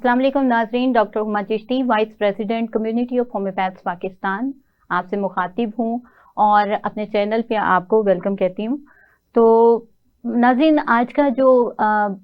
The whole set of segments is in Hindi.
अस्सलाम वालेकुम नाज़रीन, doctor Huma Chishti, vice president community of homeopaths Pakistan आपसे मुखातिब हूँ और अपने चैनल पे आपको वेलकम कहती हूँ। तो नाज़रीन, आज का जो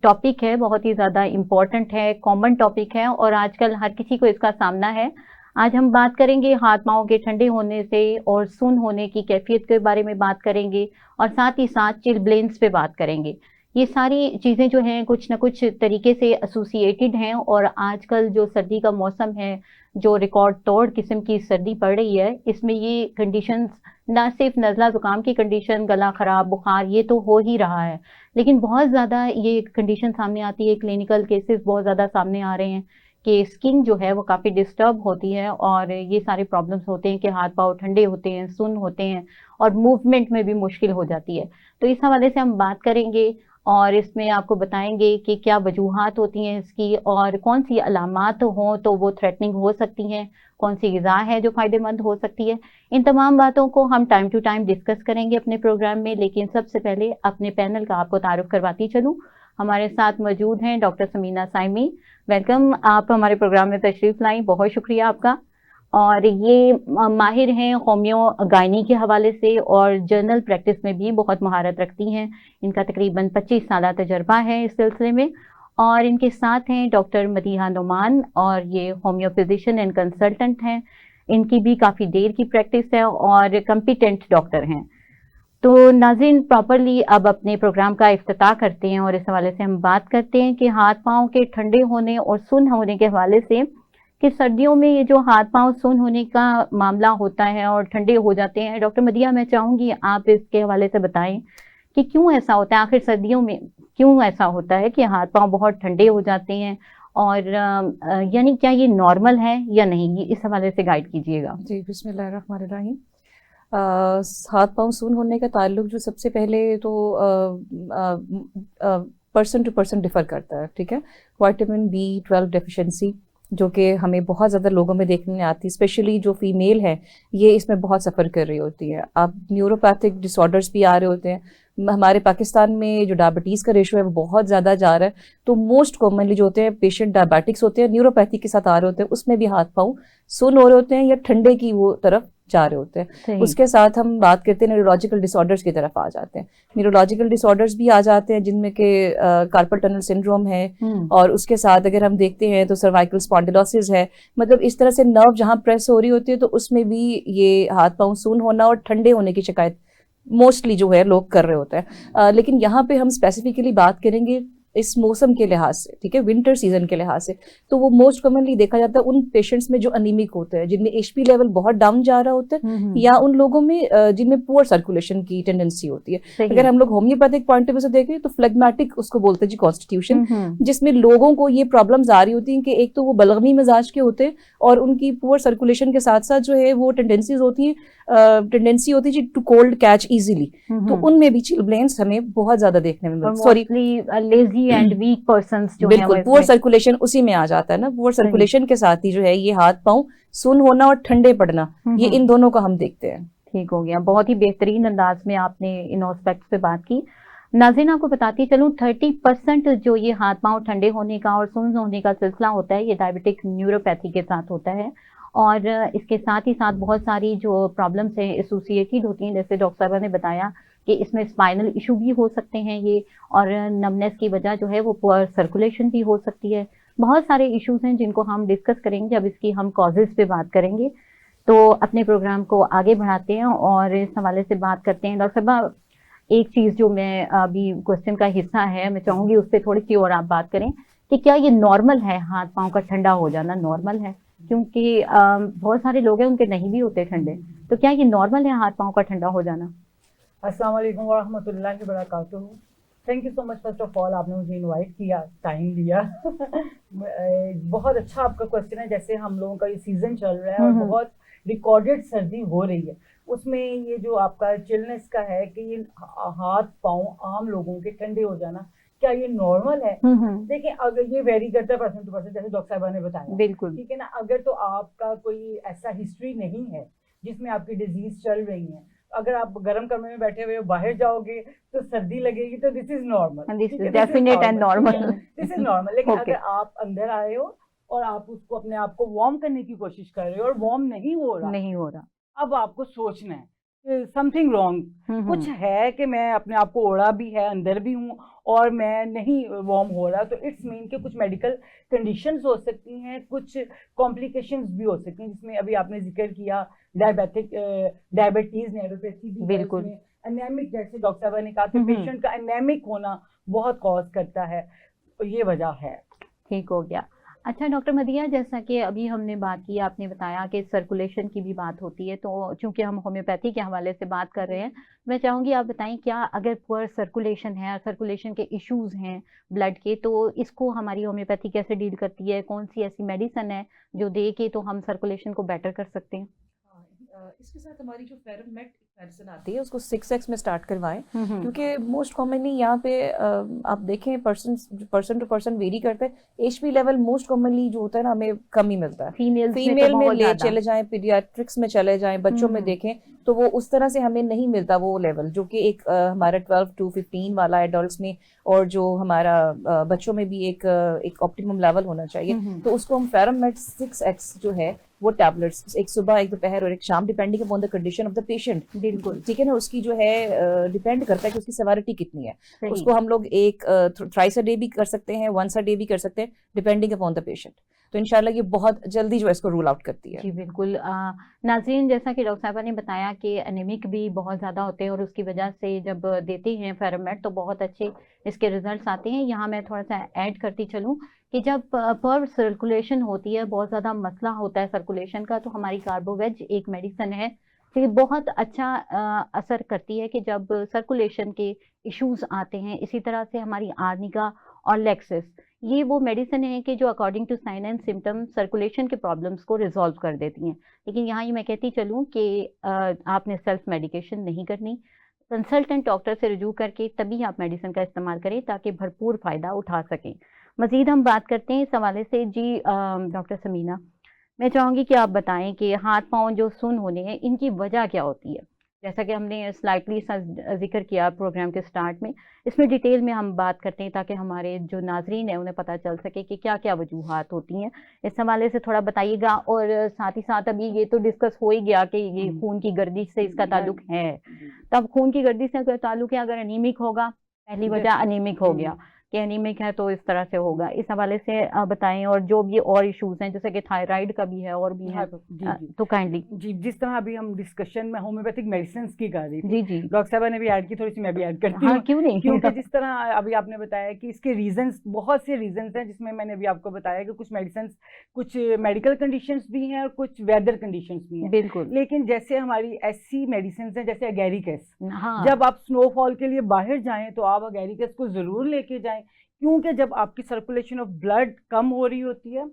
टॉपिक है बहुत ही ज़्यादा इम्पोर्टेंट है, कॉमन टॉपिक है और आजकल हर किसी को इसका सामना है। आज हम बात करेंगे हाथ पाँव के ठंडे होने से और सुन्न होने की कैफियत के बारे में बात करेंगे और साथ ही साथ चिलब्लेंस पे बात करेंगे। ये सारी चीज़ें जो हैं कुछ न कुछ तरीके से एसोसिएटेड हैं और आजकल जो सर्दी का मौसम है, जो रिकॉर्ड तोड़ किस्म की सर्दी पड़ रही है, इसमें ये कंडीशंस ना सिर्फ नज़ला ज़ुकाम की कंडीशन, गला ख़राब, बुखार ये तो हो ही रहा है, लेकिन बहुत ज़्यादा ये कंडीशन सामने आती है, क्लिनिकल केसेस बहुत ज़्यादा सामने आ रहे हैं कि स्किन जो है वो काफ़ी डिस्टर्ब होती है और ये सारे प्रॉब्लम्स होते हैं कि हाथ पाँव ठंडे होते हैं, सुन्न होते हैं और मूवमेंट में भी मुश्किल हो जाती है। तो इस हवाले से हम बात करेंगे और इसमें आपको बताएंगे कि क्या वजूहात होती हैं इसकी और कौन सी अलामात हों तो वो थ्रेटनिंग हो सकती हैं, कौन सी ग़िज़ा है जो फ़ायदेमंद हो सकती है। इन तमाम बातों को हम टाइम टू टाइम डिस्कस करेंगे अपने प्रोग्राम में, लेकिन सबसे पहले अपने पैनल का आपको तारुफ करवाती चलूँ। हमारे साथ मौजूद हैं डॉक्टर समीना साइमी। वेलकम, आप हमारे प्रोग्राम में तशरीफ़ लाई, बहुत शुक्रिया आपका। और ये माहिर हैं होम्यो गायनी के हवाले से और जर्नल प्रैक्टिस में भी बहुत महारत रखती हैं। इनका तकरीबन 25 साल तजर्बा है इस सिलसिले में। और इनके साथ हैं डॉक्टर मदीहा नुमान और ये होम्यो फिजिशियन एंड कंसल्टेंट हैं। इनकी भी काफ़ी देर की प्रैक्टिस है और कम्पिटेंट डॉक्टर हैं। तो नाज़रीन, प्रॉपरली अब अपने प्रोग्राम का इफ्तिताह करते हैं और इस हवाले से हम बात करते हैं कि हाथ पाँव के ठंडे होने और सुन्न होने के हवाले से कि सर्दियों में ये जो हाथ पाँव सुन्न होने का मामला होता है और ठंडे हो जाते हैं। डॉक्टर मदीहा, मैं चाहूँगी आप इसके हवाले से बताएं कि क्यों ऐसा होता है, आखिर सर्दियों में क्यों ऐसा होता है कि हाथ पाँव बहुत ठंडे हो जाते हैं और यानी क्या ये नॉर्मल है या नहीं, ये इस हवाले से गाइड कीजिएगा। जी, बिस्मिल्लाहिर्रहमानिर्रहीम। हाथ पाँव सून होने का ताल्लुक जो सबसे पहले तो पर्सन टू पर्सन डिफ़र करता है, ठीक है। विटामिन B12 डेफिशिएंसी जो कि हमें बहुत ज़्यादा लोगों में देखने में आती है, स्पेशली जो फीमेल है ये इसमें बहुत सफ़र कर रही होती है। अब न्यूरोपैथिक डिसऑर्डर्स भी आ रहे होते हैं। हमारे पाकिस्तान में जो डायबिटीज़ का रेशो है वो बहुत ज़्यादा जा रहा है, तो मोस्ट कॉमनली जो होते हैं पेशेंट डायबिटिक्स होते हैं, न्यूरोपैथी के साथ आ रहे होते हैं, उसमें भी हाथ पाँव सुन्न हो रहे होते हैं या ठंडे की वो तरफ जा रहे होते हैं। उसके साथ हम बात करते हैं न्यूरोलॉजिकल डिसऑर्डर्स की तरफ आ जाते हैं। न्यूरोलॉजिकल डिसऑर्डर्स भी आ जाते हैं जिनमें के कार्पल टनल सिंड्रोम है और उसके साथ अगर हम देखते हैं तो सर्वाइकल स्पॉन्डिलोसिस है। मतलब इस तरह से नर्व जहाँ प्रेस हो रही होती है तो उसमें भी ये हाथ पाँव सुन्न होना और ठंडे होने की शिकायत मोस्टली जो है लोग कर रहे होते हैं। लेकिन यहाँ पे हम स्पेसिफिकली बात करेंगे इस मौसम के लिहाज से, ठीक है, विंटर सीजन के लिहाज से, तो वो मोस्ट कॉमनली देखा जाता है उन पेशेंट्स में जो अनीमिक होते हैं, जिनमें HP लेवल बहुत डाउन जा रहा होता है, या उन लोगों में जिनमें पुअर सर्कुलेशन की टेंडेंसी होती है। अगर हम लोग होम्योपैथिक पॉइंट ऑफ व्यू से देखें तो फ्लेग्मेटिक उसको बोलते हैं जी कॉन्स्टिट्यूशन, जिसमें लोगों को ये प्रॉब्लम्स आ रही होती हैं कि एक तो वो बलगमी मिजाज के होते हैं और उनकी पुअर सर्कुलेशन के साथ साथ जो है वो टेंडेंसी होती है टू कोल्ड कैच इजीली, तो उनमें भी चिलब्लेंस हमें बहुत ज्यादा देखने में मिलती है। एंड वीक पर्सन्स जो बिल्कुल पुअर सर्कुलेशन उसी में आ जाता है ना। पुअर सर्कुलेशन के साथ ही जो है ये हाथ पाँव सुन्न होना और ठंडे पड़ना, ये इन दोनों का हम देखते हैं। ठीक हो गया, बहुत ही बेहतरीन अंदाज में आपने इन एस्पेक्ट्स पे बात की। नाज़रीन, आपको बताती चलूँ 30% जो ये हाथ पाँव ठंडे होने का और सुन्न होने का सिलसिला होता है ये डायबिटिक न्यूरोपैथी के साथ होता है और इसके साथ ही साथ बहुत सारी जो प्रॉब्लम्स हैं एसोसिएटेड होती हैं, जैसे डॉक्टर साहबा ने बताया कि इसमें स्पाइनल इशू भी हो सकते हैं ये, और नमनेस की वजह जो है वो पुअर सर्कुलेशन भी हो सकती है। बहुत सारे इश्यूज हैं जिनको हम डिस्कस करेंगे जब इसकी हम कॉजेज़ पे बात करेंगे। तो अपने प्रोग्राम को आगे बढ़ाते हैं और इस हवाले से बात करते हैं। डॉक्टर साहबा, एक चीज़ जो मैं अभी क्वेश्चन का हिस्सा है, मैं चाहूँगी उस पर थोड़ी सी और आप बात करें कि क्या ये नॉर्मल है, हाथ पाँव का ठंडा हो जाना नॉर्मल है? क्योंकि बहुत सारे लोग हैं उनके नहीं भी होते ठंडे, तो क्या ये नॉर्मल है हाथ पाँव का ठंडा हो जाना? अस्सलाम वालेकुम वरहमतुल्लाहि वबरकातुहू। Thank you so much first of all, आपने मुझे इनवाइट किया, टाइम दिया। बहुत अच्छा आपका क्वेश्चन है। जैसे हम लोगों का ये सीज़न चल रहा है और बहुत रिकॉर्डेड सर्दी हो रही है, उसमें ये जो आपका चिलनेस का है कि ये हाथ पाँव आम लोगों के ठंडे हो जाना, क्या ये नॉर्मल है? देखिए, अगर ये वेरी करता है पर्सन टू पर्सन, जैसे डॉक्टर साहबा ने बताया, बिल्कुल ठीक है ना। अगर तो आपका कोई ऐसा हिस्ट्री नहीं है जिसमें आपकी डिजीज चल रही है, अगर आप गर्म कमरे में बैठे हुए हो, बाहर जाओगे तो सर्दी लगेगी, तो this is normal, this is definite and normal, this is normal. लेकिन अगर आप अंदर आए हो और आप उसको अपने आप को वार्म करने की कोशिश कर रहे हो और वार्म नहीं हो रहा, अब आपको सोचना है समथिंग रॉन्ग, कुछ है कि मैं अपने आप को ओढ़ा भी है, अंदर भी हूँ और मैं नहीं वार्म हो रहा, तो इट्स मीन के कुछ मेडिकल कंडीशंस हो सकती हैं, कुछ कॉम्प्लिकेशंस भी हो सकती हैं, जिसमें अभी आपने जिक्र किया डायबिटीज, न्यूरोपैथी भी बिल्कुल, एनेमिक, जैसे डॉक्टर साहब ने कहा कि पेशेंट का एनेमिक होना बहुत कॉज करता है, तो ये वजह है। ठीक हो गया। अच्छा डॉक्टर मदिया, जैसा कि अभी हमने बात की, आपने बताया कि सर्कुलेशन की भी बात होती है, तो चूंकि हम होम्योपैथी के हवाले से बात कर रहे हैं, मैं चाहूँगी आप बताएं क्या अगर पुअर सर्कुलेशन है, सर्कुलेशन के इश्यूज हैं ब्लड के, तो इसको हमारी होम्योपैथी कैसे डील करती है, कौन सी ऐसी मेडिसिन है जो दे के तो हम सर्कुलेशन को बेटर कर सकते हैं? इसके साथ हमारी जो फेरमेट मेडिसिन आती है उसको 6x में स्टार्ट करवाएं, क्योंकि मोस्ट कॉमनली यहाँ पे आप देखें पर्सन टू पर्सन वेरी करता है। एचपी लेवल मोस्ट कॉमनली जो होता है ना, हमें कम ही मिलता है। फीमेल में ले चले जाएं, पीडियाट्रिक्स में चले जाएं, बच्चों में देखें तो वो उस तरह से हमें नहीं मिलता वो लेवल, जो कि एक हमारा 12 to 15 वाला एडल्ट्स में, और जो हमारा बच्चों में भी एक ऑप्टिमम लेवल होना चाहिए। तो उसको हम फेरमेट 6x जो है वो टैबलेट्स, एक सुबह, एक दोपहर और एक शाम, depending upon the condition of the patient, बिल्कुल ठीक है ना, उसकी जो है डिपेंड करता है कि उसकी सेवरिटी कितनी है। उसको हम लोग एक थ्राइस अ डे भी कर सकते हैं, वंस अ डे भी कर सकते हैं, डिपेंडिंग अपॉन द पेशेंट। तो इंशाल्लाह ये बहुत जल्दी जो है इसको रूल आउट करती है। जी बिल्कुल। नाज़रीन, जैसा कि डॉक्टर साहबा ने बताया कि एनीमिक भी बहुत ज़्यादा होते हैं और उसकी वजह से जब देते हैं फेरमेट तो बहुत अच्छे इसके रिजल्ट्स आते हैं। यहाँ मैं थोड़ा सा ऐड करती चलूँ कि जब पर सर्कुलेशन होती है, बहुत ज़्यादा मसला होता है सर्कुलेशन का, तो हमारी कार्बोवेज एक मेडिसिन है, तो ये बहुत अच्छा असर करती है कि जब सर्कुलेशन के इश्यूज आते हैं। इसी तरह से हमारी आर्निका और लेक्सिस, ये वो मेडिसिन है कि जो according to sign and symptom circulation के प्रॉब्लम्स को रिजॉल्व कर देती हैं। लेकिन यहाँ ये मैं कहती चलूँ कि आपने सेल्फ मेडिकेशन नहीं करनी, कंसल्टेंट डॉक्टर से रुजू करके तभी आप मेडिसिन का इस्तेमाल करें ताकि भरपूर फ़ायदा उठा सकें। मज़ीद हम बात करते हैं इस हवाले से। जी डॉक्टर समीना, मैं चाहूँगी कि आप बताएं कि हाथ पाँव जो सुन्न होने हैं, इनकी वजह क्या होती है? जैसा कि हमने स्लाइटली सा जिक्र किया प्रोग्राम के स्टार्ट में, इसमें डिटेल में हम बात करते हैं ताकि हमारे जो नाजरीन हैं उन्हें पता चल सके कि क्या क्या वजूहात होती हैं। इस हवाले से थोड़ा बताइएगा। और साथ ही साथ अभी ये तो डिस्कस हो ही गया कि ये खून की गर्दिश से इसका ताल्लुक है, तब खून की गर्दिश से अगर ताल्लुक है, अगर अनीमिक होगा, पहली वजह अनीमिक हो गया कि एनीमिक है तो इस तरह से होगा। इस हवाले से बताएं, और जो भी और इश्यूज हैं जैसे कि थायराइड का भी है और भी है, तो काइंडली। जी, जिस तरह अभी हम डिस्कशन में होम्योपैथिक मेडिसिन की कर रही थी, जी जी डॉक्टर साहब ने भी ऐड की, थोड़ी सी मैं भी ऐड करती हाँ, हूँ। क्यों नहीं। क्योंकि जिस तरह अभी आपने बताया कि इसके रीजंस, बहुत से रीजंस हैं, जिसमें मैंने अभी आपको बताया कि कुछ मेडिसिन, कुछ मेडिकल कंडीशंस भी हैं और कुछ वेदर कंडीशंस भी हैं। बिल्कुल। लेकिन जैसे हमारी ऐसी मेडिसिन हैं जैसे एगेरिकस, हाँ, जब आप स्नोफॉल के लिए बाहर जाएं तो आप एगेरिकस को जरूर लेके जाएं, क्योंकि जब आपकी सर्कुलेशन ऑफ ब्लड कम हो रही होती है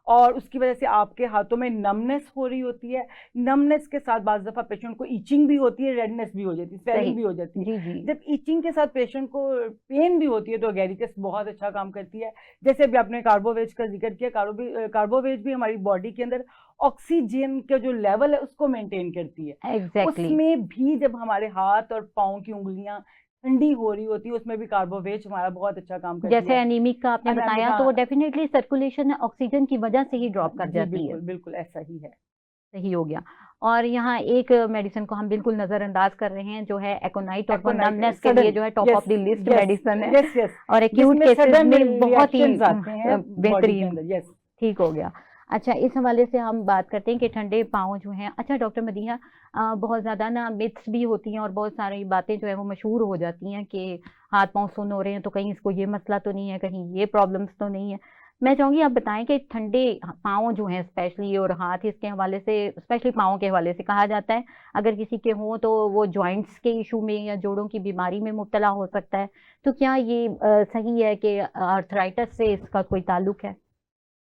और उसकी वजह से आपके हाथों में नमनेस हो रही होती है, नमनेस के साथ बाज़ दफ़ा पेशेंट को ईचिंग भी होती है, रेडनेस भी हो जाती है, स्वेलिंग भी हो जाती है। जी जी जब ईचिंग के साथ पेशेंट को पेन भी होती है तो एगेरिकस बहुत अच्छा काम करती है। जैसे अभी आपने कार्बोवेज का जिक्र किया, कार्बोवेज भी हमारी बॉडी के अंदर ऑक्सीजन का जो लेवल है उसको मेंटेन करती है। एग्जैक्टली। उसमें भी जब हमारे हाथ और पाँव की उंगलियां ठंडी हो रही होती है, उसमें भी कार्बोवेज हमारा बहुत अच्छा काम करती है। जैसे एनीमिक का आपने बताया, तो वो डेफिनेटली सर्कुलेशन ऑक्सीजन की वजह से ही ड्रॉप कर जाती है। बिल्कुल बिल्कुल ऐसा ही है। सही हो गया। और यहाँ एक मेडिसिन को हम बिल्कुल नजरअंदाज कर रहे हैं, जो है एकोनाइट, और नमनेस के लिए जो है top of the list medicine है, और एक्यूट केसेस में बहुत ही बेहतरीन। ठीक हो गया। अच्छा, इस हवाले से हम बात करते हैं कि ठंडे पाँव जो हैं। अच्छा डॉक्टर मदीहा, बहुत ज़्यादा ना मिथ्स भी होती हैं और बहुत सारी बातें जो है वो मशहूर हो जाती हैं कि हाथ पाँव सुन्न हो रहे हैं तो कहीं इसको ये मसला तो नहीं है, कहीं ये प्रॉब्लम्स तो नहीं है। मैं चाहूँगी आप बताएं कि ठंडे पाँव जो हैं स्पेशली, और हाथ, इसके हवाले से, स्पेशली पाँव के हवाले से कहा जाता है अगर किसी के हों तो वो जॉइंट्स के इशू में या जोड़ों की बीमारी में मुब्तला हो सकता है, तो क्या ये सही है कि आर्थराइटिस से इसका कोई ताल्लुक है?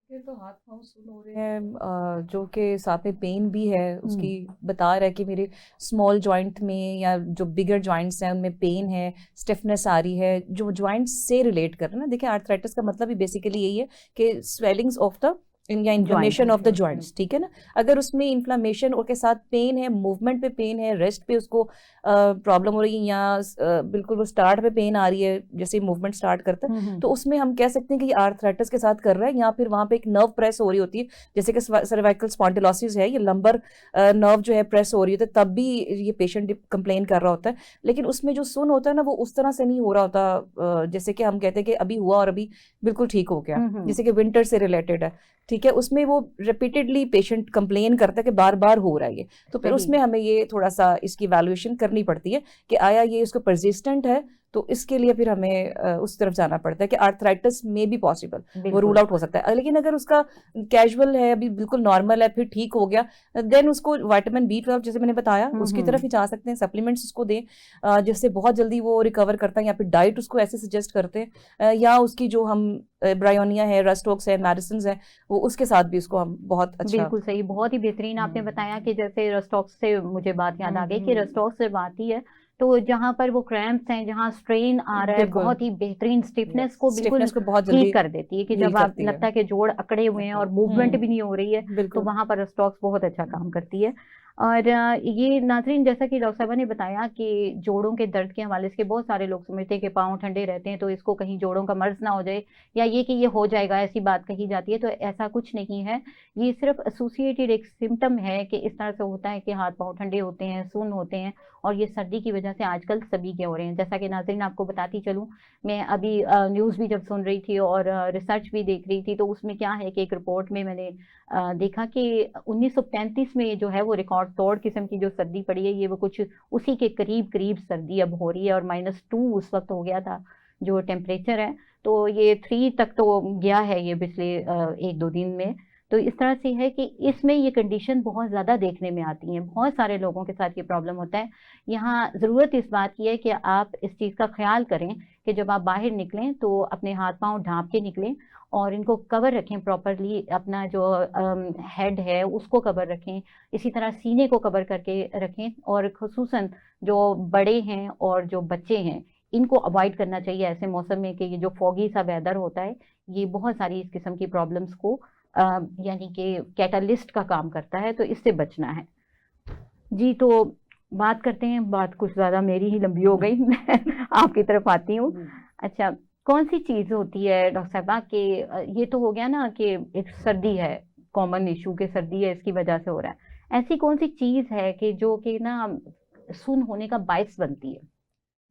तो हाथ पाँव सुन्न हो रहे हैं, जो कि साथ में पेन भी है, उसकी बता रहा है कि मेरे स्मॉल जॉइंट में या जो बिगर जॉइंट्स हैं उनमें पेन है, स्टिफनेस आ रही है, जो जॉइंट्स से रिलेट कर रहे हैं ना। देखिए, आर्थराइटिस का मतलब ही बेसिकली यही है कि स्वेलिंग्स ऑफ द या inflammation of the joint, joints, ठीक है ना। अगर उसमें इन्फ्लेमेशन और के साथ पेन है, मूवमेंट पे पेन है, रेस्ट पे उसको प्रॉब्लम हो रही है, या बिल्कुल वो स्टार्ट पे पेन आ रही है जैसे मूवमेंट स्टार्ट करता है, तो उसमें हम कह सकते हैं कि ये आर्थराइटिस के साथ कर रहा है, या फिर वहाँ पे एक नर्व प्रेस हो रही होती है, जैसे कि सर्वाइकल स्पॉन्डिलोसिस है, ये लंबर नर्व जो है प्रेस हो रही होती है, तब भी ये पेशेंट कंप्लेन कर रहा होता है। लेकिन उसमें जो सुन होता है ना, वो उस तरह से नहीं हो रहा होता जैसे कि हम कहते हैं कि अभी हुआ और अभी बिल्कुल ठीक हो गया, जैसे कि विंटर से रिलेटेड है, ठीक है। उसमें वो रिपीटेडली पेशेंट कंप्लेन करता है कि बार बार हो रहा है ये, तो फिर उसमें हमें ये थोड़ा सा इसकी वैल्यूएशन करनी पड़ती है कि आया ये उसको परसिस्टेंट है, तो इसके लिए फिर हमें उस तरफ जाना पड़ता है कि आर्थराइटिस में भी पॉसिबल, वो रूल आउट हो सकता है। लेकिन अगर उसका कैजुअल है, अभी बिल्कुल नॉर्मल है, फिर ठीक हो गया, देन उसको विटामिन B12 जैसे मैंने बताया उसकी तरफ ही जा सकते हैं, सप्लीमेंट्स उसको दें जिससे बहुत जल्दी वो रिकवर करता है, या फिर डाइट उसको ऐसे सजेस्ट करते हैं, या उसकी जो हम ब्रायोनिया है, रस्टॉक्स है, मेडिसिन है, वो उसके साथ भी उसको हम बहुत अच्छा। बिल्कुल सही, बहुत ही बेहतरीन आपने बताया कि जैसे रस्टॉक्स से मुझे बात याद आ गई कि रस्टॉक्स से बात ही है, तो जहाँ पर वो क्रैम्प्स हैं, जहाँ स्ट्रेन आ रहा है, बहुत ही बेहतरीन स्टिफनेस को बिल्कुल बहुत जल्दी ठीक कर देती है कि जब आप लगता है कि जोड़ अकड़े हुए हैं और मूवमेंट भी नहीं हो रही है, तो वहां पर रस्टॉक्स बहुत अच्छा काम करती है। और ये नाज़रीन, जैसा कि डॉक्टर साहबा ने बताया कि जोड़ों के दर्द के हवाले से बहुत सारे लोग समझते हैं कि पाँव ठंडे रहते हैं तो इसको कहीं जोड़ों का मर्ज ना हो जाए, या ये कि ये हो जाएगा, ऐसी बात कही जाती है, तो ऐसा कुछ नहीं है। ये सिर्फ एसोसिएटेड एक सिम्टम है कि इस तरह से होता है कि हाथ पाँव ठंडे होते हैं, सुन्न होते हैं, और ये सर्दी की वजह से आजकल सभी के हो रहे हैं। जैसा कि नाज़रीन आपको बताती चलूँ, मैं अभी न्यूज़ भी जब सुन रही थी और रिसर्च भी देख रही थी, तो उसमें क्या है कि एक रिपोर्ट में मैंने देखा कि 1935 में जो है वो रिकॉर्ड तोड़ किस्म की जो सर्दी पड़ी है, ये वो कुछ उसी के करीब करीब सर्दी अब हो रही है, और -2 उस वक्त हो गया था जो टेम्परेचर है, तो ये 3 तक तो गया है ये पिछले 1-2 दिन में। तो इस तरह से है कि इसमें ये कंडीशन बहुत ज़्यादा देखने में आती हैं, बहुत सारे लोगों के साथ ये प्रॉब्लम होता है। यहाँ ज़रूरत इस बात की है कि आप इस चीज़ का ख्याल करें कि जब आप बाहर निकलें तो अपने हाथ पाँव ढाँप के निकलें, और इनको कवर रखें प्रॉपरली, अपना जो हेड है उसको कवर रखें, इसी तरह सीने को कवर करके रखें, और खुसूसन जो बड़े हैं और जो बच्चे हैं इनको अवॉइड करना चाहिए ऐसे मौसम में कि ये जो फॉगी सा वेदर होता है, ये बहुत सारी इस किस्म की प्रॉब्लम्स को यानी कि कैटालिस्ट का काम करता है, तो इससे बचना है जी। तो बात करते हैं, बात कुछ ज़्यादा मेरी ही लंबी हो गई, मैं आपकी तरफ आती हूँ। अच्छा, कौन सी चीज़ होती है डॉक्टर साहबा कि ये तो हो गया ना कि एक सर्दी है, कॉमन इशू के सर्दी है इसकी वजह से हो रहा है, ऐसी कौन सी चीज़ है कि जो कि ना सुन्न होने का बायस बनती है?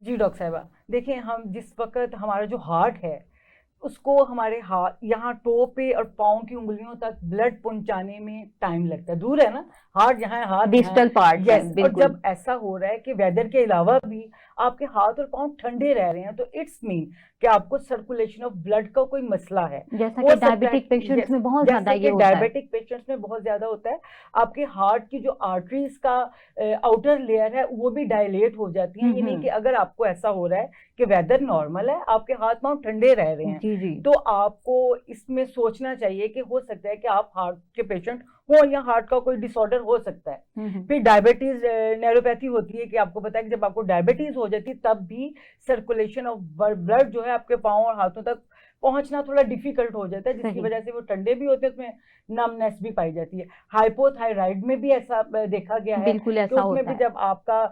जी डॉक्टर साहिबा, देखिए हम जिस वक्त हमारा जो हार्ट है उसको हमारे हाथ यहाँ टो पे और पाँव की उंगलियों तक ब्लड पहुंचाने में टाइम लगता है, दूर है ना हार्ट, यहाँ है हाथ, डिजिटल पार्ट। यस। और जब ऐसा हो रहा है कि वेदर के अलावा भी आपके हाथ और पाँव ठंडे रह रहे हैं, तो इट्स मीन कि आपको सर्कुलेशन ऑफ ब्लड का कोई मसला है, जैसा कि डायबिटिक पेशेंट्स में बहुत ज्यादा ये होता है। डायबिटिक पेशेंट्स में बहुत ज्यादा होता है। आपके हार्ट की जो आर्टरीज का आउटर लेयर है वो भी डायलेट हो जाती है। यानी कि अगर आपको ऐसा हो रहा है कि वेदर नॉर्मल है, आपके हाथ पांव ठंडे रह रहे हैं, जी। तो आपको इसमें सोचना चाहिए कि हो सकता है कि आप हार्ट के पेशेंट हो या हार्ट का कोई डिसऑर्डर हो सकता है। फिर डायबिटीज न्यूरोपैथी होती है कि आपको पता है कि जब आपको डायबिटीज हो जाती है तब भी सर्कुलेशन ऑफ ब्लड जो है आपके पाँव और हाथों तक पहुंचना थोड़ा डिफिकल्ट हो जाता है, जिसकी वजह से वो ठंडे भी होते हैं, उसमें नमनेस भी पाई जाती है। हाइपोथायराइड में भी ऐसा देखा गया है, बिल्कुल ऐसा उसमें भी जब आपका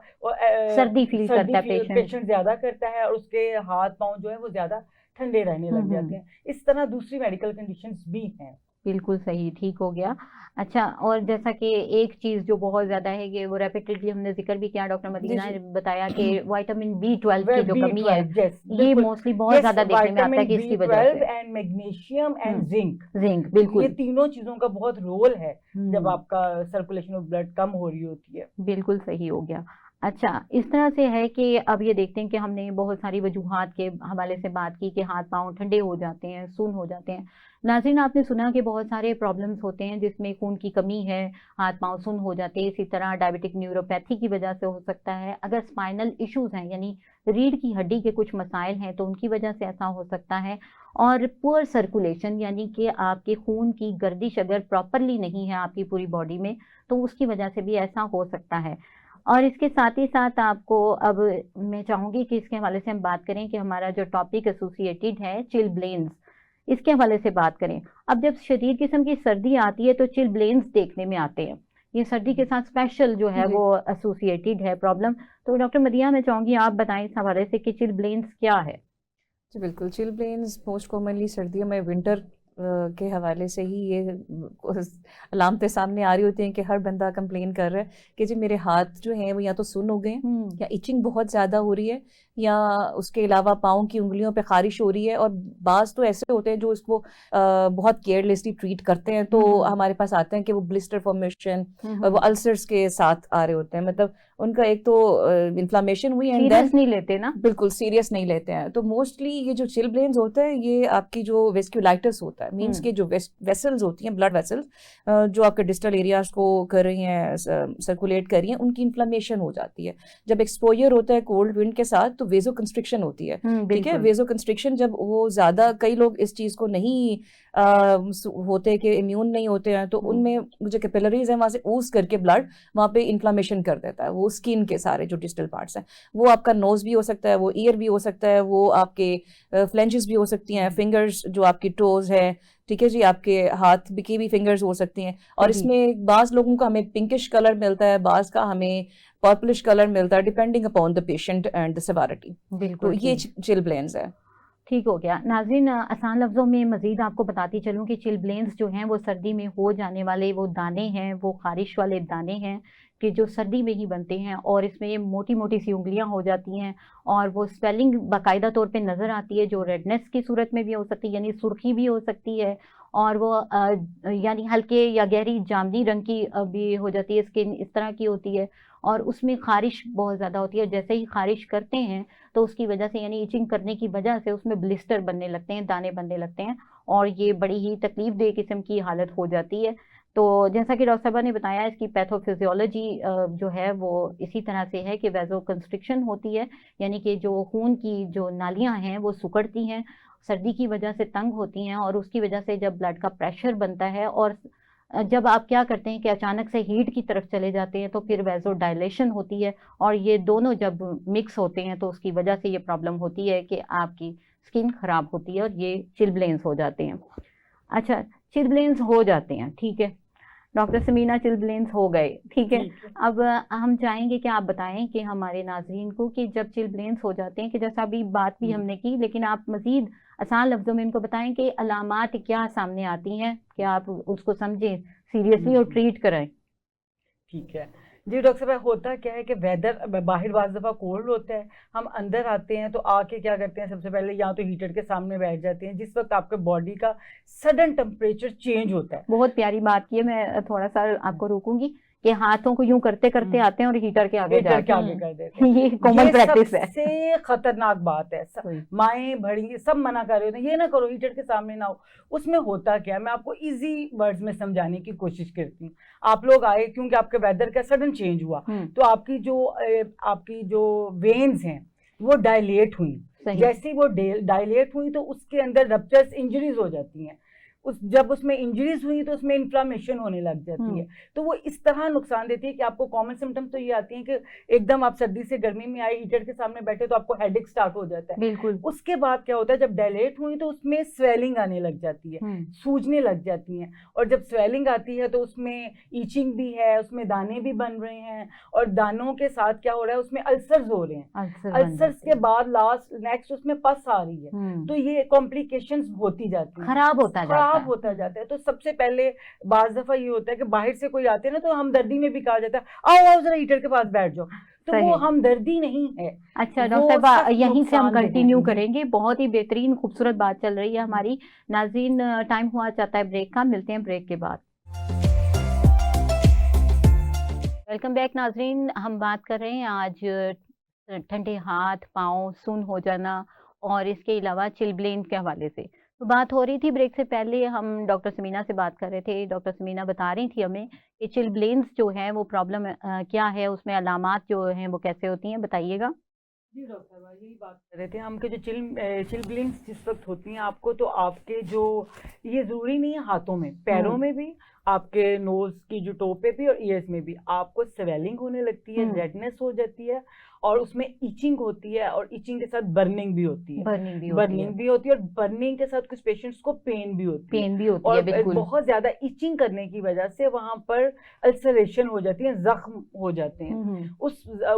सर्दी फील करता है पेशेंट ज्यादा करता है और उसके हाथ पाँव जो है वो ज्यादा ठंडे रहने लग जाते हैं। इस तरह दूसरी मेडिकल कंडीशंस भी हैं। बिल्कुल सही, ठीक हो गया। अच्छा, और जैसा कि एक चीज जो बहुत ज्यादा है कि वो रेपिटेडली हमने जिक्र भी किया, डॉक्टर मदीना ने बताया कि विटामिन B12 की जो कमी है, ये मोस्टली बहुत ज्यादा देखने में आता है कि इसकी वजह से एंड मैग्नीशियम एंड जिंक बिल्कुल, ये तीनों चीजों का बहुत रोल है जब आपका सर्कुलेशन ऑफ ब्लड कम हो रही होती है। बिल्कुल सही हो गया। अच्छा, इस तरह से है कि अब ये देखते हैं कि हमने बहुत सारी वजूहात के हवाले से बात की कि हाथ पाँव ठंडे हो जाते हैं, सुन्न हो जाते हैं। नाज़रीन, आपने सुना कि बहुत सारे प्रॉब्लम्स होते हैं जिसमें खून की कमी है, हाथ पाँव सुन्न हो जाते हैं। इसी तरह डायबिटिक न्यूरोपैथी की वजह से हो सकता है। अगर स्पाइनल इश्यूज हैं यानी रीढ़ की हड्डी के कुछ मसाइल हैं तो उनकी वजह से ऐसा हो सकता है। और पुअर सर्कुलेशन यानी कि आपके खून की गर्दिश अगर प्रॉपरली नहीं है आपकी पूरी बॉडी में, तो उसकी वजह से भी ऐसा हो सकता है। और इसके साथ ही साथ आपको अब मैं चाहूँगी कि इसके हवाले से हम बात करें कि हमारा जो टॉपिक एसोसिएटेड है चिलब्लेन्स, इसके हवाले से बात करें। अब जब शदीद किस्म की सर्दी आती है तो चिलब्लेन्स देखने में आते हैं, ये सर्दी के साथ स्पेशल जो है जी। वो एसोसिएटेड है प्रॉब्लम। तो डॉक्टर मदिया, मैं चाहूँगी आप बताएं इस हवाले से कि चिलब्लेन्स क्या है। जी बिल्कुल, चिलब्लेन्स मोस्ट कॉमनली सर्दियों में विंटर के हवाले से ही ये अलामतें सामने आ रही होती हैं कि हर बंदा कंप्लेन कर रहा है कि जी मेरे हाथ जो हैं वो या तो सुन्न हो गए हैं, या इचिंग बहुत ज़्यादा हो रही है, या उसके अलावा पाँव की उंगलियों पे खारिश हो रही है। और बाज़ तो ऐसे होते हैं जो इसको बहुत केयरलेसली ट्रीट करते हैं, तो हमारे पास आते हैं कि वो ब्लिस्टर फॉर्मेशन और वो अल्सर्स के साथ आ रहे होते हैं। मतलब उनका एक तो इन्फ्लामेशन हुई एंड देन सीरियस नहीं लेते ना, बिल्कुल सीरियस नहीं लेते हैं। तो मोस्टली ये जो चिलब्लेन्स होता है ये आपकी जो वेस्क्यूलाइटिस होता है, मींस के जो वेसल्स होती हैं, ब्लड वेसल्स जो आपके डिस्टल एरियाज को कर रही हैं, सर्कुलेट कर रही हैं, उनकी इन्फ्लामेशन हो जाती है। जब एक्सपोजर होता है कोल्ड विंड के साथ तो वेजो कंस्ट्रिक्शन होती है, ठीक है। वेजो कंस्ट्रिक्शन जब वो ज़्यादा, कई लोग इस चीज़ को नहीं होते कि इम्यून नहीं होते हैं, तो उनमें जो कैपिलरीज हैं वहाँ से ऊज करके ब्लड वहाँ पे इन्फ्लामेशन कर देता है। वो स्किन के सारे जो डिस्टल पार्ट्स हैं, वो आपका नोज भी हो सकता है, वो ईयर भी हो सकता है, वो आपके फ्लेंजेस भी हो सकती हैं, फिंगर्स जो आपकी टोज है, ठीक है जी, आपके हाथ की भी फिंगर्स हो सकती हैं। और इसमें बाज़ लोगों का हमें पिंकिश कलर मिलता है, बाज़ का हमें पर्पलिश कलर मिलता है, depending upon the patient and the severity. तो ये चिलब्लेन्स है। ठीक हो गया। नाज़रीन, आसान लफ्ज़ों में मज़ीद आपको बताती चलूँ कि चिलब्लेन्स जो हैं वो सर्दी में हो जाने वाले वो दाने हैं, वो खारिश वाले दाने हैं कि जो सर्दी में ही बनते हैं, और इसमें मोटी मोटी सी उंगलियां हो जाती हैं और वो स्वेलिंग बाकायदा तौर पे नज़र आती है, जो रेडनेस की सूरत में भी हो सकती है, यानी सुर्खी भी हो सकती है, और वो यानी हल्के या गहरी जामनी रंग की भी हो जाती है, स्किन इस तरह की होती है, और उसमें खारिश बहुत ज़्यादा होती है। जैसे ही खारिश करते हैं तो उसकी वजह से, यानी इचिंग करने की वजह से उसमें ब्लिस्टर बनने लगते हैं, दाने बनने लगते हैं, और ये बड़ी ही तकलीफ देह किस्म की हालत हो जाती है। तो जैसा कि डॉक्टर साहबा ने बताया, इसकी पैथोफिजियोलॉजी जो है वो इसी तरह से है कि वेजो कंस्ट्रिक्शन होती है, यानी कि जो खून की जो नालियां हैं वो सिकुड़ती हैं, सर्दी की वजह से तंग होती हैं, और उसकी वजह से जब ब्लड का प्रेशर बनता है, और जब आप क्या करते हैं कि अचानक से हीट की तरफ चले जाते हैं, तो फिर वेजो डायलेशन होती है, और ये दोनों जब मिक्स होते हैं तो उसकी वजह से ये प्रॉब्लम होती है कि आपकी स्किन खराब होती है और ये चिलब्लेन्स हो जाते हैं। अच्छा, चिलब्लेन्स हो जाते हैं, ठीक है डॉक्टर समीना, चिलब्लेन्स हो गए, ठीक है। अब हम चाहेंगे कि आप बताएं कि हमारे नाजरीन को कि जब चिलब्लेन्स हो जाते हैं, कि जैसा अभी बात भी हमने की, लेकिन आप मजीद आसान लफ्जों में इनको बताएं कि अलामात क्या सामने आती हैं, कि आप उसको समझें सीरियसली और ट्रीट करें। ठीक है जी डॉक्टर साहब, होता क्या है कि वेदर बाहर बाज़ दफ़ा कोल्ड होता है, हम अंदर आते हैं तो आके क्या करते हैं, सबसे पहले या तो हीटर के सामने बैठ जाते हैं, जिस वक्त आपके बॉडी का सडन टेम्परेचर चेंज होता है। बहुत प्यारी बात की है, मैं थोड़ा सा आपको रोकूंगी कि हाथों को यूं करते करते आते हैं और हीटर के आगे हीटर के आगे कर देते हैं। ये कॉमन प्रैक्टिस है, सबसे खतरनाक बात है। माएँ बड़ी सब मना कर रहे होते हैं, ये ना करो, हीटर के सामने ना हो। उसमें होता क्या है, मैं आपको इजी वर्ड्स में समझाने की कोशिश करती हूँ। आप लोग आए क्योंकि आपके वेदर का सडन चेंज हुआ, तो आपकी जो वेन्स हैं वो डायलेट हुई। जैसे वो डायलेट हुई तो उसके अंदर रप्चर्स, इंजरीज हो जाती हैं। जब उसमें इंजरीज हुई तो उसमें इन्फ्लामेशन होने लग जाती है, तो वो इस तरह नुकसान देती है कि आपको कॉमन सिम्टम्स तो ये आती हैं कि एकदम आप सर्दी से गर्मी में आए, हीटर के सामने बैठे तो आपको हेडेक स्टार्ट हो जाता है। बिल्कुल। उसके बाद क्या होता है, जब डायलेट हुई तो उसमें स्वेलिंग आने लग जाती है, सूजने लग जाती हैं, और जब स्वेलिंग आती है तो उसमें ईचिंग भी है, उसमें दाने भी बन रहे हैं, और दानों के साथ क्या हो रहा है, उसमें अल्सर्स हो रहे हैं। अल्सर्स के बाद नेक्स्ट उसमें पस आ रही है, तो ये कॉम्प्लिकेशंस होती जाती है, खराब होता जाता है। तो सबसे पहले बाज़ दफा ये होता है कि बाहर से कोई आते हैं ना, तो हमदर्दी में भी कहा जाता है आओ आओ जरा हीटर के पास बैठ जाओ, तो वो हमदर्दी नहीं है। अच्छा डॉक्टर साहब, यहीं से हम कंटिन्यू करेंगे। बहुत ही बेहतरीन खूबसूरत बात चल रही है हमारी। नाज़रीन, टाइम हुआ चाहता है ब्रेक का, मिलते हैं ब्रेक के बाद। वेलकम बैक नाज़रीन, हम बात कर रहे हैं आज ठंडे हाथ पाँव, सुन्न हो जाना और इसके अलावा चिलब्लेन के हवाले से। तो बात हो रही थी ब्रेक से पहले, हम डॉक्टर समीना से बात कर रहे थे। डॉक्टर समीना बता रही थी हमें कि चिलब्लेन्स जो है वो प्रॉब्लम क्या है, उसमें अलामात जो हैं वो कैसे होती हैं, बताइएगा। जी डॉक्टर साहब, यही बात कर रहे थे हम कि जो चिलब्लेन्स जिस वक्त होती हैं आपको, तो आपके जो, ये ज़रूरी नहीं है हाथों में, पैरों में भी, आपके नोज की जो टोप पे भी और ईयर्स में भी आपको स्वेलिंग होने लगती है, रेडनेस हो जाती है, और उसमें ईचिंग होती है और ईचिंग के साथ बर्निंग भी होती है। बर्निंग भी होती है और बर्निंग के साथ कुछ पेशेंट्स को पेन भी होती है और बिल्कुल बहुत ज्यादा ईचिंग करने की वजह से वहां पर अल्सरेशन हो जाती है, जख्म हो जाते हैं।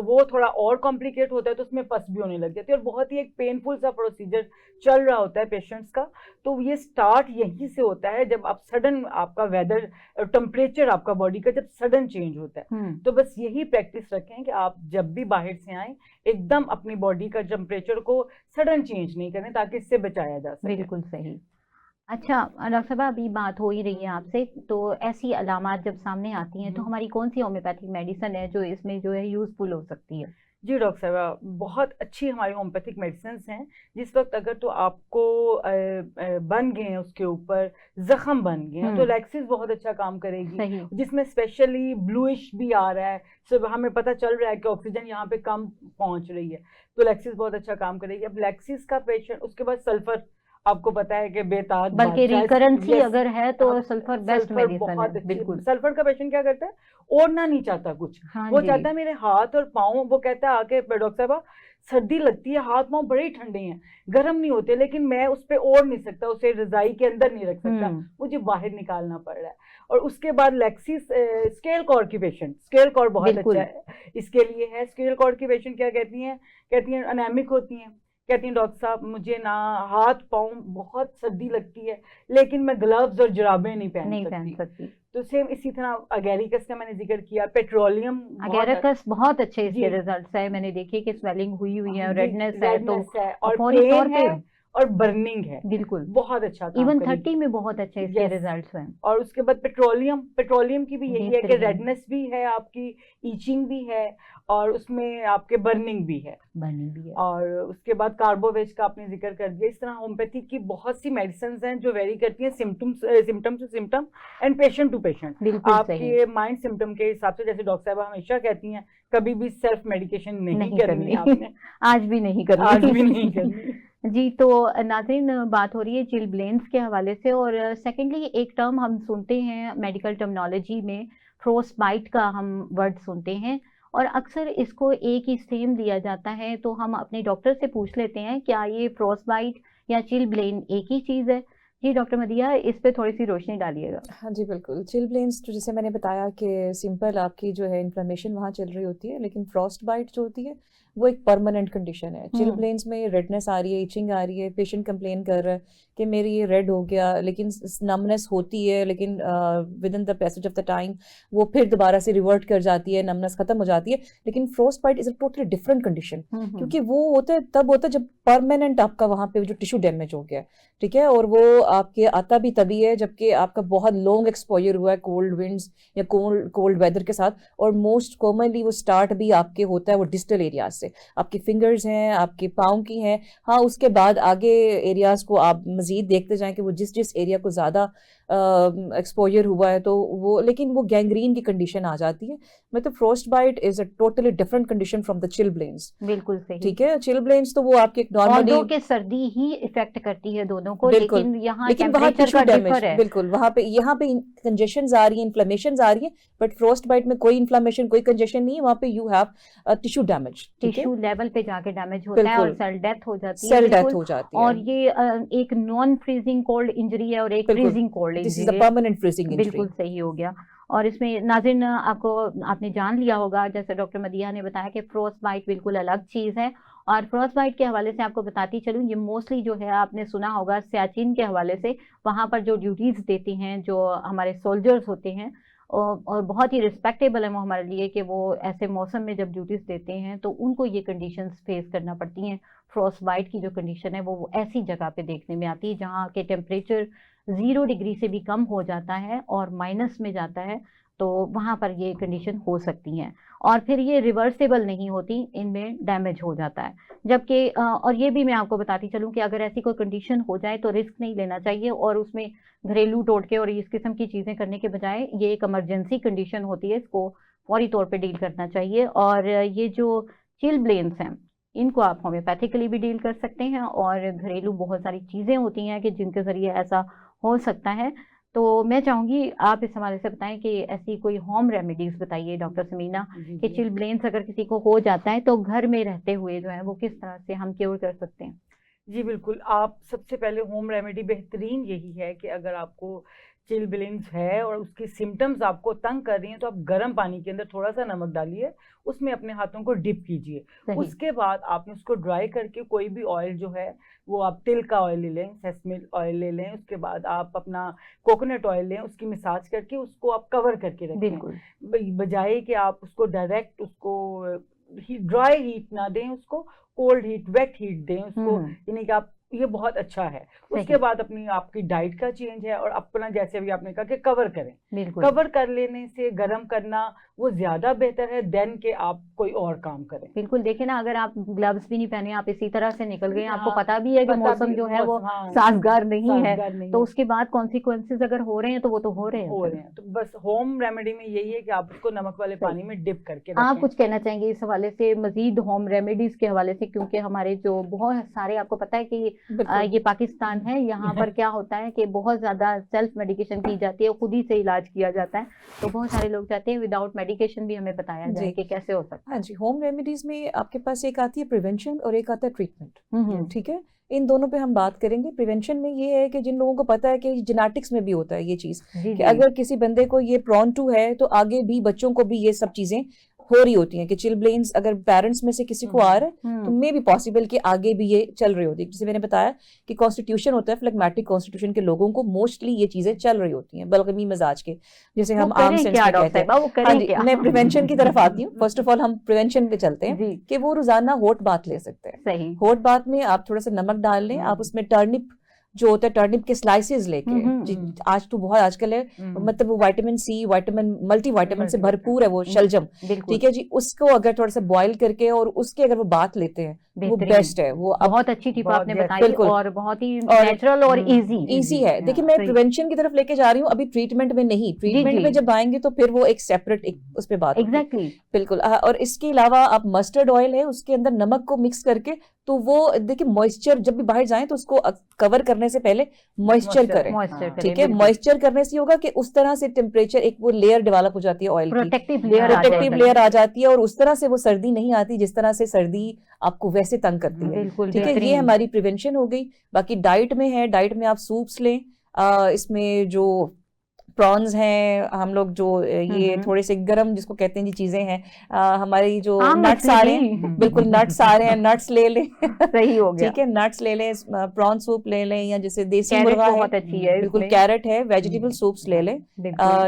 वो थोड़ा और कॉम्प्लिकेट होता है तो उसमें पस भी होने लग जाती है और बहुत ही एक पेनफुल सा प्रोसीजर चल रहा होता है पेशेंट्स का। तो ये स्टार्ट यहीं से होता है जब आप सडन आपका वेदर टेम्परेचर आपका बॉडी का जब सडन चेंज होता है। तो बस यही प्रैक्टिस रखें कि आप जब भी बाहर से आए एकदम अपनी बॉडी का टेम्परेचर को सडन चेंज नहीं करें ताकि इससे बचाया जा सके। बिल्कुल सही। अच्छा डॉक्टर साहब, अभी बात हो ही रही है आपसे, तो ऐसी अलामात जब सामने आती हैं तो हमारी कौन सी होम्योपैथिक मेडिसिन है जो इसमें जो है यूजफुल हो सकती है? जी डॉक्टर साहब, बहुत अच्छी हमारी होम्योपैथिक मेडिसिन हैं। जिस वक्त अगर तो आपको बन गए हैं उसके ऊपर जख्म बन गए हैं तो लैक्सिस बहुत अच्छा काम करेगी, जिसमें स्पेशली ब्लूइश भी आ रहा है, सब हमें पता चल रहा है कि ऑक्सीजन यहाँ पे कम पहुंच रही है, तो लैक्सिस बहुत अच्छा काम करेगी। अब लैक्सिस का पेशेंट, उसके बाद सल्फर, आपको पता है कि बेताज बल्कि रिकरेंसी अगर है तो सल्फर बेस्ट मेडिसिन है। बिल्कुल। सल्फर का पेशेंट क्या करता है, ओढ़ना नहीं चाहता कुछ, वो चाहता है मेरे हाथ और पाँव, वो कहता है आके डॉक्टर साहब सर्दी लगती है, हाथ पाँव बड़े ठंडे हैं, गर्म नहीं होते, लेकिन मैं उस पर ओढ़ नहीं सकता, उसे रजाई के अंदर नहीं रख सकता, मुझे बाहर निकालना पड़ रहा है। और उसके बाद लैक्सिस स्केल कॉर्ड की पेशेंट, स्केल कॉर्ड बहुत अच्छा है इसके लिए है। स्केल कॉर्ड की पेशेंट क्या कहती हैं अनेमिक होती हैं, कहती हैं डॉक्टर साहब मुझे ना हाथ पाँव बहुत सर्दी लगती है लेकिन मैं ग्लव्स और जुराबें नहीं पहन सकती। तो सेम इसी तरह अगेरिकस का मैंने जिक्र किया, पेट्रोलियम अगेरिकस बहुत अच्छे इसके रिजल्ट्स है, मैंने देखी कि स्वेलिंग हुई है, रेडनेस है, तो और पेन है और बर्निंग है, बिल्कुल बहुत अच्छा काम इवन 30 में बहुत अच्छे इसके रिजल्ट्स हैं। और उसके बाद पेट्रोलियम की भी यही है कि रेडनेस भी है आपकी, ईचिंग भी है और उसमें आपके बर्निंग भी है। और उसके बाद कार्बोवेज का आपने जिक्र कर दिया। इस तरह होम्योपैथी की बहुत सी मेडिसिन हैं जो वेरी करती हैं symptom to symptom and patient to patient, आपके माइंड सिम्टम के हिसाब से। जैसे डॉक्टर साहब हमेशा कहती हैं कभी भी सेल्फ मेडिकेशन नहीं करनी आपने, आज भी नहीं करनी। जी, तो नाज़रीन बात हो रही है चिलब्लेन्स के हवाले से, और सेकेंडली एक टर्म हम सुनते हैं मेडिकल टर्मिनोलॉजी में, फ्रोस्ट बाइट का हम वर्ड सुनते हैं और अक्सर इसको एक ही सेम दिया जाता है। तो हम अपने डॉक्टर से पूछ लेते हैं क्या ये फ्रोस्ट बाइट या चिलब्लेन एक ही चीज़ है? जी डॉक्टर मदिया, इस पे थोड़ी सी रोशनी डालिएगा। हाँ जी बिल्कुल। चिलब्लेन्स तो जैसे मैंने बताया कि सिंपल आपकी जो है इन्फ्लेमेशन वहाँ चल रही होती है, लेकिन फ्रॉस्ट बाइट जो होती है वो एक परमानेंट कंडीशन है। चिलब्लेन्स में रेडनेस आ रही है, इचिंग आ रही है, पेशेंट कंप्लेन कर रहा है कि मेरी ये रेड हो गया, लेकिन नमनेस होती है, लेकिन with in the passage of the time वो फिर दोबारा से रिवर्ट कर जाती है, नमनेस खत्म हो जाती है। लेकिन frostbite is a totally different condition, क्योंकि वो होता है तब होता है जब परमानेंट आपका वहाँ पे जो टिश्यू डैमेज हो गया, ठीक है, और वो आपके आता भी तभी है जबकि आपका बहुत लॉन्ग एक्सपोजर हुआ है कोल्ड विंड्स या कोल्ड वेदर के साथ। और मोस्ट कॉमनली वो स्टार्ट भी आपके होता है वो डिस्टल एरियाज से, आपके फिंगर्स हैं, आपके पाँव की हैं, हाँ उसके बाद आगे एरियाज को आप मजीद देखते जाएं कि वो जिस एरिया को ज़्यादा एक्सपोजर हुआ है तो वो, लेकिन वो गैंग्रीन की कंडीशन आ जाती है। मतलब frostbite is a totally different condition from the chilblains. बिल्कुल सही, ठीक है। चिलब्लेन्स तो वो आपके नॉर्मली के सर्दी ही इफेक्ट करती है दोनों को, लेकिन यहाँ टेम्परेचर का डैमेज है। बिल्कुल, वहाँ पे यहाँ पे कंजेशंस आ रही है, इन्फ्लेमेशंस आ रही है, बट फ्रॉस्ट बाइट में कोई इन्फ्लेमेशन कोई कंजेशन नहीं है, वहाँ पे you have tissue damage, tissue level पे जाके डैमेज होता है और सेल डेथ हो जाती है। सेल डेथ हो जाती है। और ये एक नॉन फ्रीजिंग कोल्ड इंजरी है और एक freezing cold injury, this is the permanent freezing injury. बिल्कुल सही हो गया। और इसमें नाज़रीन आपने जान लिया होगा, जैसे डॉक्टर मदिया ने बताया कि फ्रॉस्ट बाइट बिल्कुल अलग चीज़ है। और फ्रॉस्ट बाइट के हवाले से आपको बताती चलूँ, ये मोस्टली जो है आपने सुना होगा सियाचिन के हवाले से, वहाँ पर जो ड्यूटीज़ देती हैं जो हमारे सोल्जर्स होते हैं, और बहुत ही रिस्पेक्टेबल है वो हमारे लिए कि वो ऐसे मौसम में जब ड्यूटीज़ देते हैं तो उनको ये कंडीशंस फेस करना पड़ती हैं। फ्रॉस्ट बाइट की जो कंडीशन है वो ऐसी जगह पे देखने में आती है जहाँ के टेम्परेचर 0 डिग्री से भी कम हो जाता है और माइनस में जाता है, तो वहाँ पर ये कंडीशन हो सकती हैं। और फिर ये रिवर्सेबल नहीं होती, इनमें डैमेज हो जाता है। जबकि और ये भी मैं आपको बताती चलूँ कि अगर ऐसी कोई कंडीशन हो जाए तो रिस्क नहीं लेना चाहिए और उसमें घरेलू टोटके और इस किस्म की चीज़ें करने के बजाय ये एक इमरजेंसी कंडीशन होती है, इसको फौरी तौर पे डील करना चाहिए। और ये जो चिलब्लेन्स हैं इनको आप होम्योपैथिकली भी डील कर सकते हैं और घरेलू बहुत सारी चीज़ें होती हैं कि जिनके ज़रिए ऐसा हो सकता है। तो मैं चाहूंगी आप इस हवाले से बताएं कि ऐसी कोई होम रेमेडीज बताइए डॉक्टर समीना, कि चिलब्लेन्स अगर किसी को हो जाता है तो घर में रहते हुए जो है वो किस तरह से हम क्योर कर सकते हैं। जी बिल्कुल, आप सबसे पहले होम रेमेडी बेहतरीन यही है कि अगर आपको चिलब्लेन्स है और उसके सिम्टम्स आपको तंग कर रही हैं तो आप गर्म पानी के अंदर थोड़ा सा नमक डालिए, उसमें अपने हाथों को डिप कीजिए। उसके बाद आपने उसको ड्राई करके कोई भी ऑयल जो है वो आप तिल का ऑयल ले लें, सेसमी ऑयल ले लें, उसके बाद आप अपना कोकोनट ऑयल लें, उसकी मसाज करके उसको आप कवर करके रखें, बजाय कि आप उसको डायरेक्ट उसको ड्राई हीट ना दें, उसको कोल्ड हीट, वेट हीट दें उसको, यानी कि आप ये बहुत अच्छा है। उसके बाद अपनी आपकी डाइट का चेंज है और अपना जैसे अभी आपने कहा कि कवर करें, कवर कर लेने से गर्म करना वो ज्यादा बेहतर है देन के आप कोई और काम करें। बिल्कुल, देखिए ना, अगर आप ग्लव्स भी नहीं पहने, आप इसी तरह से निकल गए, आपको पता भी है कि मौसम जो है वो साजगार नहीं है, तो उसके बाद कॉन्सिक्वेंसेस अगर हो रहे हैं तो वो तो हो रहे हैं। तो बस होम रेमेडी में यही है कि आप उसको नमक वाले पानी में डिप करके आप कुछ कहना चाहेंगे इस हवाले से, मजीद होम रेमेडीज के हवाले से, क्योंकि हमारे जो बहुत सारे, आपको पता है कि ये पाकिस्तान है, यहाँ पर क्या होता है कि बहुत ज्यादा सेल्फ मेडिकेशन की जाती है, खुद ही से इलाज किया जाता है, तो बहुत सारे लोग चाहते हैं विदाउट मेडिकेशन भी हमें बताया जाए कि कैसे हो सकता है। हाँ जी, होम रेमेडीज में आपके पास एक आती है प्रिवेंशन और एक आता है ट्रीटमेंट, ठीक है, इन दोनों पे हम बात करेंगे। प्रिवेंशन में ये है कि जिन लोगों को पता है कि जेनेटिक्स में भी होता है ये चीज, कि अगर किसी बंदे को ये प्रॉन टू है तो आगे भी बच्चों को भी ये सब चीजें हो रही होती हैं, कि चिलब्लेन्स अगर पेरेंट्स में से किसी को आ रहा है तो मे भी पॉसिबल कि आगे भी ये चल रही होती है। जैसे मैंने बताया कि कॉन्स्टिट्यूशन होता है, फ्लेगमेटिक कॉन्स्टिट्यूशन के लोगों को मोस्टली ये चीजें चल रही होती हैं, बलगमी मिजाज के, जैसे हम आम सेंस में कहते हैं। हाँ जी, मैं प्रिवेंशन की तरफ आती हूँ। फर्स्ट ऑफ ऑल हम प्रिवेंशन पे चलते हैं कि वो रोजाना होट बाथ ले सकते हैं। होट बाथ में आप थोड़ा सा नमक डाल लें, आप उसमें टर्निप जो होता है, टर्निप के स्लाइसेस लेके, आज तो बहुत आजकल है, मतलब वो vitamin C, vitamin multivitamin से भरपूर है वो शलजम, ठीक है जी, उसको अगर थोड़ा सा बॉईल करके और उसके अगर वो बात लेते हैं वो बेस्ट है। वो बहुत अच्छी टिप आपने बताई और बहुत ही नेचुरल और इजी है। देखिए मैं प्रिवेंशन की तरफ लेके जा रही हूँ, अभी ट्रीटमेंट में नहीं। ट्रीटमेंट में जब आएंगे तो फिर वो एक सेपरेट उस पर बात एग्जैक्टली बिल्कुल। और इसके अलावा आप मस्टर्ड ऑयल है उसके अंदर नमक को मिक्स करके, तो वो देखिए मॉइस्चर जब भी बाहर जाए तो उसको कवर करने से पहले मॉइस्चर करें, ठीक है। मॉइस्चर करने से होगा कि उस तरह से टेम्परेचर एक वो लेयर डेवलप हो जाती है ऑयल की, प्रोटेक्टिव लेयर आ जाती है, और उस तरह से वो सर्दी नहीं आती जिस तरह से सर्दी आपको वैसे तंग करती है, ठीक है। ये हमारी प्रिवेंशन हो गई। बाकी डाइट में है, डाइट में आप सूप्स लें, इसमें जो प्रॉन्स हैं, हम लोग जो ये थोड़े से गरम जिसको कहते हैं जी चीजें हैं, हमारी जो नट्स आ रहे हैं, बिल्कुल नट्स आ रहे हैं, नट्स ले लें, सही हो गया, ठीक है, नट्स ले लें, प्रॉन सूप ले लें, या जैसे देसी मुर्गा है बहुत अच्छी है, बिल्कुल कैरेट है, वेजिटेबल सूप्स ले लें।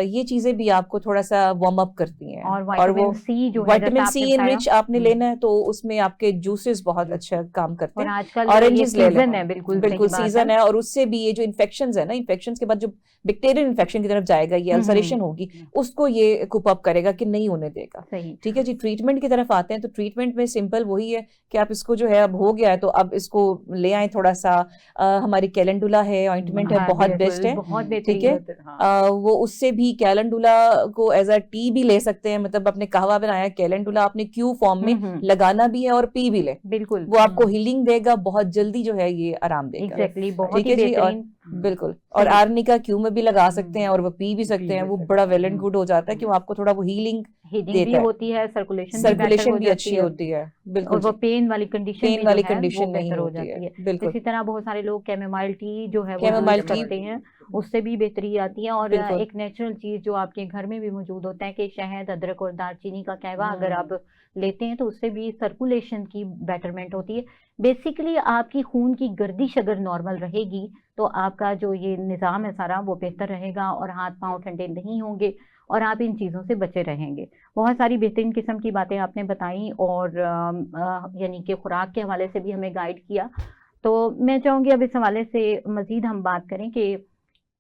ये चीजें भी आपको थोड़ा सा वार्म अप करती हैं। और वो विटामिन सी इन रिच आपने लेना है तो उसमें आपके जूसेस बहुत अच्छा काम करते हैं। ऑरेंजेस ले लें, बिल्कुल सीजन है, और उससे भी ये जो इन्फेक्शन है ना, इन्फेक्शन के बाद जो बैक्टीरियल इन्फेक्शन की तरफ जाएगा, ये अल्सरेशन होगी, उसको ये कुप अप करेगा कि नहीं होने देगा, ठीक है जी। ट्रीटमेंट की तरफ आते हैं तो ट्रीटमेंट में सिंपल वही है कि आप इसको जो है अब हो गया है तो अब इसको ले आए थोड़ा सा, हमारी कैलेंडुला है, ऑइंटमेंट है, बहुत बेस्ट है, ठीक है। वो उससे भी कैलेंडुला को एज अ टी भी ले सकते हैं, मतलब अपने कहवा बनाया कैलेंडुला आपने क्यू फॉर्म में लगाना भी है और पी भी ले, बिल्कुल वो आपको हीलिंग देगा, बहुत जल्दी जो है ये आराम देगा, ठीक है जी। और बिल्कुल, और आर्निका क्यू में भी लगा सकते हैं और वो पी भी सकते हैं, वो बड़ा वेल एंड गुड हो जाता है कि वो आपको थोड़ा वो हीलिंग भी होती है, सर्कुलेशन भी अच्छी होती है, बिल्कुल, और वो पेन वाली कंडीशन नहीं होती है, बिल्कुल। इसी तरह बहुत सारे लोग कैमोमाइल टी जो है वो करते हैं, उससे भी बेहतरी आती है। और एक नेचुरल चीज जो आपके घर में भी मौजूद होता है कि शहद, अदरक और दालचीनी का कहवा अगर आप लेते हैं तो उससे भी सर्कुलेशन की बेटरमेंट होती है। बेसिकली आपकी खून की गर्दिश अगर नॉर्मल रहेगी तो आपका जो ये निज़ाम है सारा वो बेहतर रहेगा और हाथ पांव ठंडे नहीं होंगे और आप इन चीज़ों से बचे रहेंगे। बहुत सारी बेहतरीन किस्म की बातें आपने बताई और यानी कि खुराक के हवाले से भी हमें गाइड किया। तो मैं चाहूँगी अब इस हवाले से मज़ीद हम बात करें कि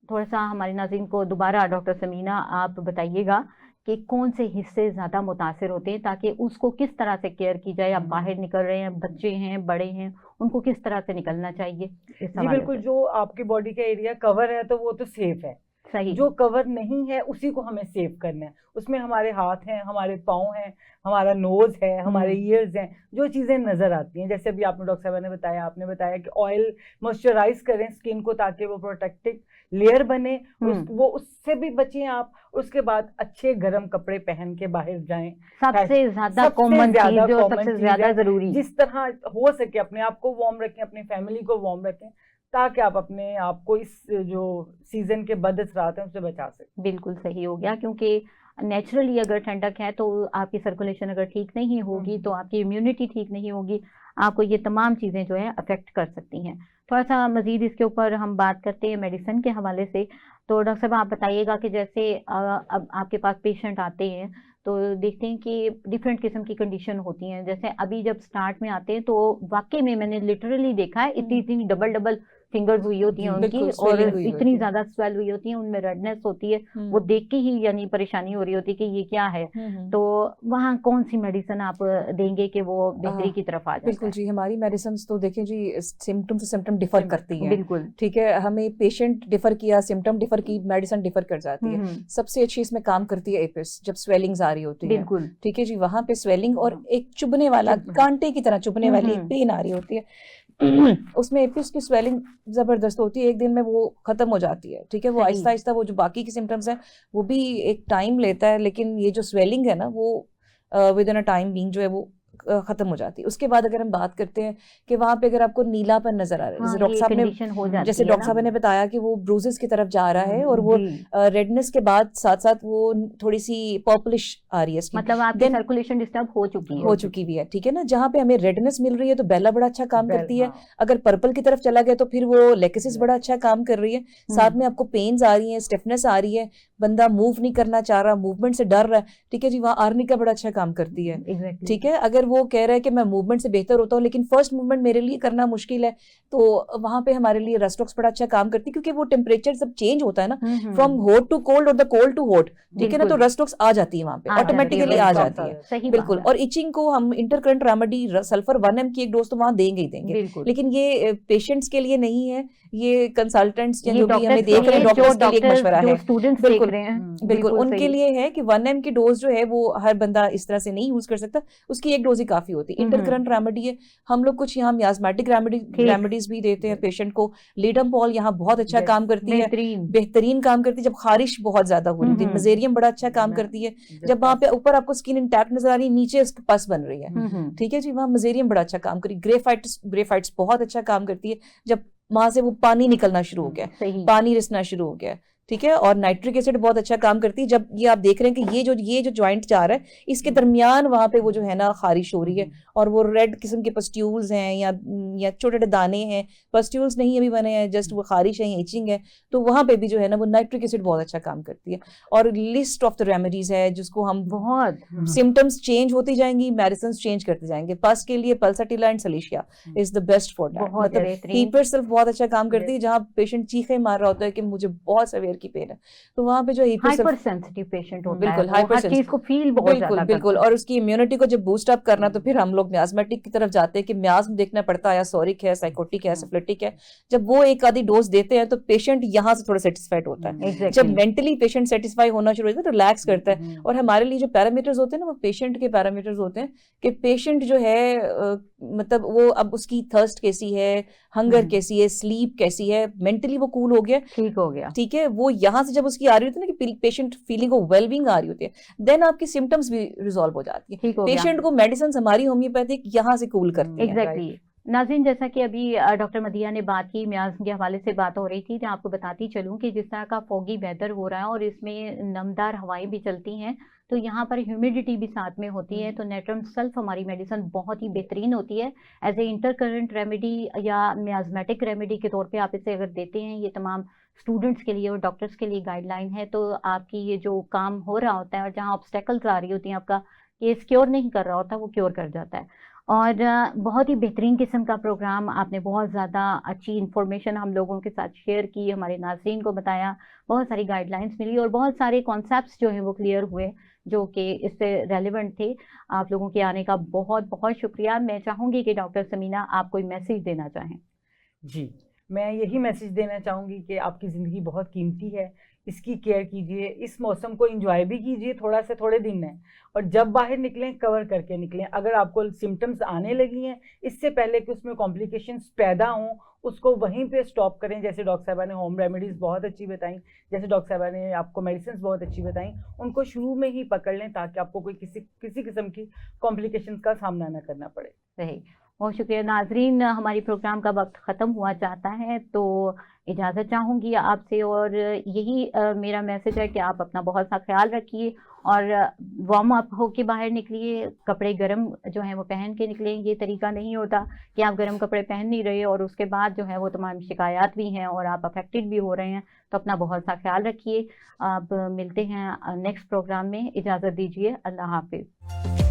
थोड़ा सा हमारे नाज़रीन को दोबारा डॉक्टर समीना आप बताइएगा कि कौन से हिस्से ज़्यादा मुतासिर होते हैं ताकि उसको किस तरह से केयर की जाए। आप बाहर निकल रहे हैं, बच्चे हैं, बड़े हैं, उनको किस तरह से निकलना चाहिए? जी बिल्कुल, जो आपकी बॉडी का एरिया कवर है तो वो तो सेफ है, सही। जो कवर नहीं है उसी को हमें सेव करना है। उसमें हमारे हाथ हैं, हमारे पाँव हैं, हमारा नोज है, हमारे ईयर्स हैं, जो चीजें नजर आती हैं। जैसे अभी आपने डॉक्टर साहब ने बताया, आपने बताया कि ऑयल मॉइस्चराइज करें स्किन को ताकि वो प्रोटेक्टिव लेयर बने, वो उससे भी बचें आप। उसके बाद अच्छे गर्म कपड़े पहन के बाहर जाएं। सबसे ज्यादा कॉमन चीज, जो सबसे ज्यादा जरूरी, जिस तरह हो सके अपने आप को वार्म रखें, अपनी फैमिली को वार्म रखें, ताकि आप अपने आप को इस जो सीजन के बद असरात हैं उससे बचा सकें। बिल्कुल सही हो गया, क्योंकि नेचुरली अगर ठंडक है तो आपकी सर्कुलेशन अगर ठीक नहीं होगी तो आपकी इम्यूनिटी ठीक नहीं होगी, आपको ये तमाम चीज़ें जो है अफेक्ट कर सकती हैं। थोड़ा सा मज़ीद इसके ऊपर हम बात करते हैं मेडिसिन के हवाले से। तो डॉक्टर साहब आप बताइएगा कि जैसे अब आपके पास पेशेंट आते हैं तो देखते हैं कि डिफरेंट किस्म की कंडीशन होती हैं। जैसे अभी जब स्टार्ट में आते हैं तो वाकई में मैंने लिटरली देखा है, इतनी इतनी डबल डबल फिंगर्स हुई होती हैं उनकी, और इतनी ज्यादा स्वेल हुई होती है, उनमें रेडनेस होती है, वो देख के ही यानी परेशानी हो रही होती है कि ये क्या है। तो वहाँ कौन सी मेडिसिन आप देंगे कि वो बेहतरी की तरफ आ जाए? बिल्कुल जी, हमारी मेडिसिन तो देखें जी सिम्टम से सिम्टम डिफर करती हैं। बिल्कुल ठीक है, हमें पेशेंट डिफर किया, सिम्टम डिफर की, मेडिसिन डिफर कर जाती है। सबसे अच्छी इसमें काम करती है एपिस, जब स्वेलिंग्स आ रही होती है। बिल्कुल ठीक है जी, वहां पे स्वेलिंग और एक चुभने वाला, कांटे की तरह चुभने वाली पेन आ रही होती है, उसमें एपिस की स्वेलिंग जबरदस्त होती है, एक दिन में वो खत्म हो जाती है। ठीक है, वो आहिस्ता आहिस्ता वो जो बाकी के सिम्टम्स हैं वो भी एक टाइम लेता है, लेकिन ये जो स्वेलिंग है ना वो with in a time being जो है वो खत्म हो जाती है। उसके बाद अगर हम बात करते हैं कि वहां पे अगर आपको नीलापन नजर आ रहा है, जैसे डॉक्टर साहब ने बताया कि वो ब्रूजेस की तरफ जा रहा है और वो रेडनेस के बाद साथ साथ वो थोड़ी सी पर्पलिश आ रही है, मतलब आपकी सर्कुलेशन डिस्टर्ब हो चुकी भी है। ठीक है ना, जहाँ पे हमें रेडनेस मिल रही है तो बेला बड़ा अच्छा काम करती है, अगर पर्पल की तरफ चला गया तो फिर वो लेकेसिस बड़ा अच्छा काम कर रही है। साथ में आपको पेन्स आ रही है, स्टिफनेस आ रही है, बंदा मूव नहीं करना चाह रहा, मूवमेंट से डर रहा है, ठीक है जी, वहाँ आर्निका बड़ा अच्छा काम करती है। ठीक है, अगर वो कह रहा है कि मैं मूवमेंट से बेहतर होता हूँ लेकिन फर्स्ट मूवमेंट मेरे लिए करना मुश्किल है, तो वहां पे हमारे लिए रेस्टॉक्स बड़ा अच्छा काम करती है, क्योंकि वो टेम्परेचर सब चेंज होता है ना, फ्रॉम हॉट टू कोल्ड और द कोल्ड टू हॉट, ठीक है ना, तो रेस्टॉक्स आ जाती है वहां पे, ऑटोमेटिकली आ जाती है। बिल्कुल, और इचिंग को हम इंटरकरेंट रेमेडी सल्फर 1 mg की एक डोज तो वहां देंगे ही देंगे, लेकिन ये पेशेंट्स के लिए नहीं है, ये कंसल्टेंट्स या जो भी हमें देख रहे हैं डॉक्टर्स के लिए एक मशवरा है, बिल्कुल उनके लिए है कि 1 mg की डोज जो है वो हर बंदा इस तरह से नहीं यूज कर सकता, उसकी एक डोज ही काफी होती है। इंटरकरेंट रेमेडी है, हम लोग कुछ यहाँ मियास्मेटिक रेमेडीज भी देते हैं पेशेंट को। लीडमपॉल यहाँ बहुत अच्छा काम करती है, बेहतरीन काम करती है जब खारिश बहुत ज्यादा हो रही है। मजेरियम बड़ा अच्छा काम करती है जब वहां पे ऊपर आपको स्किन इंटैक्ट नजर आ रही है, नीचे उसकी पस बन रही है। ठीक है जी, वहाँ मजेरियम बड़ा अच्छा काम करी। ग्रेफाइट्स बहुत अच्छा काम करती है जब वहां से वो पानी निकलना शुरू हो गया, पानी रिसना शुरू हो गया। ठीक है, और नाइट्रिक एसिड बहुत अच्छा काम करती है जब ये आप देख रहे हैं कि ये जो ज्वाइंट जा रहा है इसके दरमियान वहां पे वो जो है ना खारिश हो रही है और वो रेड किस्म के पस्ट्यूल्स हैं या छोटे छोटे दाने हैं, पस्ट्यूल्स नहीं अभी बने हैं, जस्ट वो खारिश है, इचिंग है, तो वहां पे भी जो है ना वो नाइट्रिक एसिड बहुत अच्छा काम करती है। और लिस्ट ऑफ द रेमेडीज है जिसको हम बहुत सिम्टम्स चेंज होती जाएंगी, मेडिसिन चेंज करते जाएंगे। पस के लिए pulsatilla and silicea is the best for that. मतलब हीपर सेल्फ बहुत अच्छा काम करती है, जहाँ पेशेंट चीखे मार रहा होता है कि मुझे बहुत सेवियर की पेन है, तो वहां पे जो हाइपर सेंसिटिव पेशेंट होता बिल्कुल है, हर चीज को फील बहुत ज्यादा बिल्कुल, और उसकी इम्यूनिटी को जब बूस्ट अप करना तो फिर हम लोग मियास्मेटिक की तरफ जाते हैं कि मियास्म देखना पड़ता है, सॉरिक है, साइकोटिक है, सिफिलिटिक है। जब वो एक आधी डोज देते हैं तो पेशेंट यहाँ से थोड़ा सेटिस्फाइड होता है। जब मेंटली पेशेंट सेटिस्फाई होना शुरू होता है, रिलैक्स करता है। और हमारे लिए जो पैरामीटर्स होते हैं ना वो पेशेंट के पैरामीटर्स होते हैं कि पेशेंट जो है मतलब वो अब उसकी थर्स्ट कैसी है, हंगर कैसी है, स्लीप कैसी है, मेंटली वो कूल हो गया, ठीक हो गया। ठीक है, वो यहाँ से जब उसकी आ रही होती है ना कि पेशेंट फीलिंग ऑफ वेलबींग आ रही होती है, देन आपकी सिम्टम्स भी रिजॉल्व हो जाती है। पेशेंट को मेडिसिन हमारी होम्योपैथिक यहाँ से कूल करती है। एग्जैक्टली। नाज़रीन, जैसा कि अभी डॉक्टर मदिया ने बात की, मियाज़्म के हवाले से बात हो रही थी, तो आपको बताती चलूँ कि जिस तरह का फॉगी वेदर हो रहा है और इसमें नमदार हवाएं भी चलती हैं, तो यहाँ पर ह्यूमिडिटी भी साथ में होती है, तो नेट्रम सल्फ हमारी मेडिसिन बहुत ही बेहतरीन होती है एज ए इंटरकरेंट रेमेडी या मियाज़मेटिक रेमेडी के तौर पे आप इसे अगर देते हैं। ये तमाम स्टूडेंट्स के लिए और डॉक्टर्स के लिए गाइडलाइन है, तो आपकी ये जो काम हो रहा होता है और जहाँ ऑब्स्टेकल्स आ रही होती हैं, आपका केस क्योर नहीं कर रहा होता, वो क्योर कर जाता है। और बहुत ही बेहतरीन किस्म का प्रोग्राम, आपने बहुत ज़्यादा अच्छी इन्फॉर्मेशन हम लोगों के साथ शेयर की, हमारे नाज़रीन को बताया, बहुत सारी गाइडलाइंस मिली और बहुत सारे कॉन्सेप्ट्स जो हैं वो क्लियर हुए जो कि इससे रेलिवेंट थे। आप लोगों के आने का बहुत बहुत शुक्रिया। मैं चाहूँगी कि डॉक्टर समीना आप कोई मैसेज देना चाहें। जी, मैं यही मैसेज देना चाहूँगी कि आपकी ज़िंदगी बहुत कीमती है, इसकी केयर कीजिए, इस मौसम को एंजॉय भी कीजिए, थोड़ा से थोड़े दिन है, और जब बाहर निकलें कवर करके निकलें। अगर आपको सिम्टम्स आने लगी हैं, इससे पहले कि उसमें कॉम्प्लिकेशंस पैदा हों, उसको वहीं पे स्टॉप करें। जैसे डॉक्टर साहबा ने होम रेमेडीज़ बहुत अच्छी बताई, जैसे डॉक्टर साहबा ने आपको मेडिसिन बहुत अच्छी बताई, उनको शुरू में ही पकड़ लें ताकि आपको कोई किसी किस्म की कॉम्प्लिकेशंस का सामना ना करना पड़े। सही। बहुत शुक्रिया नाजरीन, हमारी प्रोग्राम का वक्त ख़त्म हुआ चाहता है, तो इजाज़त चाहूँगी आपसे, और यही मेरा मैसेज है कि आप अपना बहुत सा ख्याल रखिए और वार्म अप होके बाहर निकलिए, कपड़े गर्म जो हैं वो पहन के निकलें। ये तरीका नहीं होता कि आप गर्म कपड़े पहन नहीं रहे और उसके बाद जो है वो तमाम शिकायत भी हैं और आप अफेक्टेड भी हो रहे हैं। तो अपना बहुत सा ख्याल रखिए। आप मिलते हैं नेक्स्ट प्रोग्राम में। इजाज़त दीजिए। अल्लाह हाफिज़।